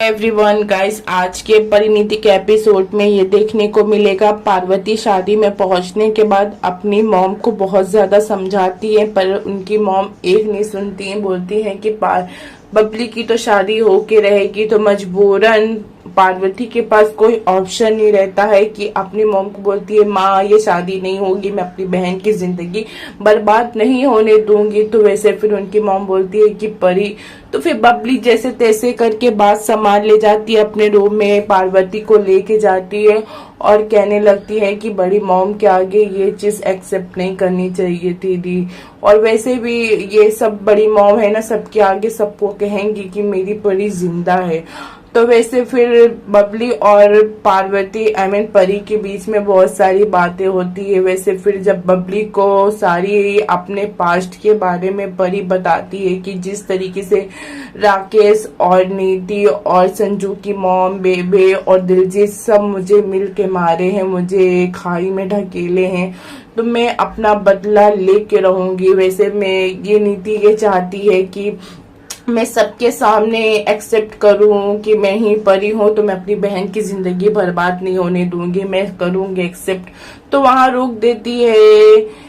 Everyone guys, आज के परिणीति के एपिसोड में ये देखने को मिलेगा पार्वती शादी में पहुंचने के बाद अपनी मॉम को बहुत ज्यादा समझाती है, पर उनकी मॉम एक नहीं सुनती है। बोलती है कि बबली की तो शादी होके रहेगी, तो मजबूरन पार्वती के पास कोई ऑप्शन नहीं रहता है कि अपनी मॉम को बोलती है, माँ ये शादी नहीं होगी, मैं अपनी बहन की जिंदगी बर्बाद नहीं होने दूंगी। तो वैसे फिर उनकी मॉम बोलती है कि परी, तो फिर बबली जैसे तैसे करके बात संभाल ले जाती है, अपने रूम में पार्वती को लेके जाती है और कहने लगती है कि बड़ी मॉम के आगे ये चीज एक्सेप्ट नहीं करनी चाहिए थी दी। और वैसे भी ये सब बड़ी मॉम है ना, सबके आगे सबको कहेंगी कि मेरी परी जिंदा है। तो वैसे फिर बबली और पार्वती परी के बीच में बहुत सारी बातें होती है। वैसे फिर जब बबली को सारी अपने पास्ट के बारे में परी बताती है कि जिस तरीके से राकेश और नीति और संजू की मॉम, बेबे और दिलजीत सब मुझे मिल के मारे हैं, मुझे खाई में ढकेले हैं, तो मैं अपना बदला लेके रहूंगी। वैसे मैं ये नीति ये चाहती है कि मैं सबके सामने एक्सेप्ट करूं कि मैं ही परी हूं, तो मैं अपनी बहन की जिंदगी बर्बाद नहीं होने दूंगी, मैं करूंगी एक्सेप्ट। तो वहां रोक देती है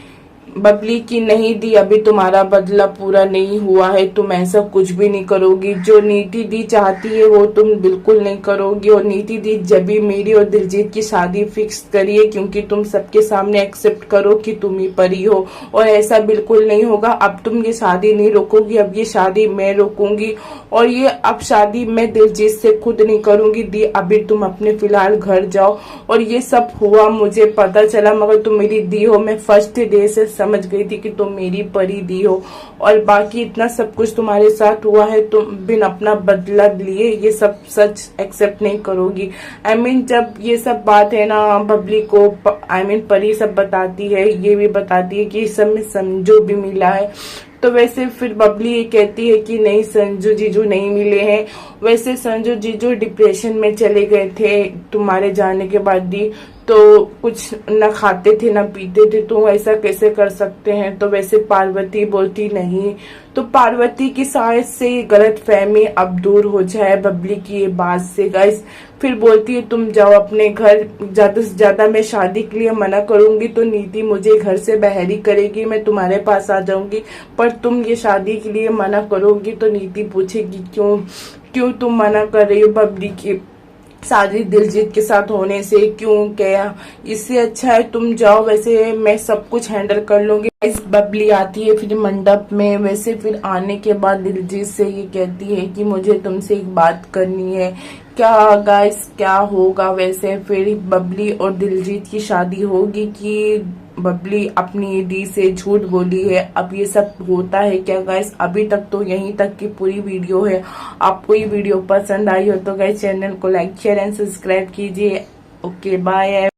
बबली की, नहीं दी, अभी तुम्हारा बदला पूरा नहीं हुआ है, तुम ऐसा कुछ भी नहीं करोगी। जो नीति दी चाहती है वो तुम बिल्कुल नहीं करोगी। और नीति दी जब भी मेरी और दिलजीत की शादी फिक्स करिए, क्योंकि तुम सबके सामने एक्सेप्ट करो कि तुम ही परी हो, और ऐसा बिल्कुल नहीं होगा। अब तुम ये शादी नहीं रोकोगी, अब ये शादी मैं रोकूंगी, और ये अब शादी मैं दिलजीत से खुद नहीं करूंगी। दी अभी तुम अपने फिलहाल घर जाओ। और ये सब हुआ मुझे पता चला, मगर तुम मेरी दी हो, मैं फर्स्ट डे से समझ गई थी कि तुम मेरी परी दी हो, और बाकी इतना सब कुछ तुम्हारे साथ हुआ है, तुम बिन अपना बदला लिए ये सब सच एक्सेप्ट नहीं करोगी। जब ये सब बात है ना बबली को परी सब बताती है, ये भी बताती है कि इस सब में संजू भी मिला है। तो वैसे फिर बबली ये कहती है कि नहीं, संजू जीजू नहीं मिले हैं। वैसे संजू जीजू डिप्रेशन में चले गए थे तुम्हारे जाने के बाद दी, तो कुछ न खाते थे न पीते थे, तो ऐसा कैसे कर सकते हैं। तो वैसे पार्वती बोलती नहीं, तो पार्वती की शायद से गलत फहमी अब दूर हो जाए बबली की ये बात से गाइस। फिर बोलती है तुम जाओ अपने घर, ज्यादा से ज्यादा मैं शादी के लिए मना करूंगी तो नीति मुझे घर से बाहर ही करेगी, मैं तुम्हारे पास आ जाऊंगी, पर तुम ये शादी के लिए मना करोगी। तो नीति पूछेगी क्यों क्यों तुम मना कर रही हो बबली की शादी दिलजीत के साथ होने से, क्यों, क्या, इससे अच्छा है तुम जाओ, वैसे मैं सब कुछ हैंडल कर लूंगी। इस बबली आती है फिर मंडप में। वैसे फिर आने के बाद दिलजीत से ये कहती है कि मुझे तुमसे एक बात करनी है। क्या गाइस, क्या होगा? वैसे फिर बबली और दिलजीत की शादी होगी कि बबली अपनी दी से झूठ बोली है? अब ये सब होता है क्या गाइस? अभी तक तो यहीं तक की पूरी वीडियो है। आपको ये वीडियो पसंद आई हो तो गाइस चैनल को लाइक शेयर एंड सब्सक्राइब कीजिए। Okay bye.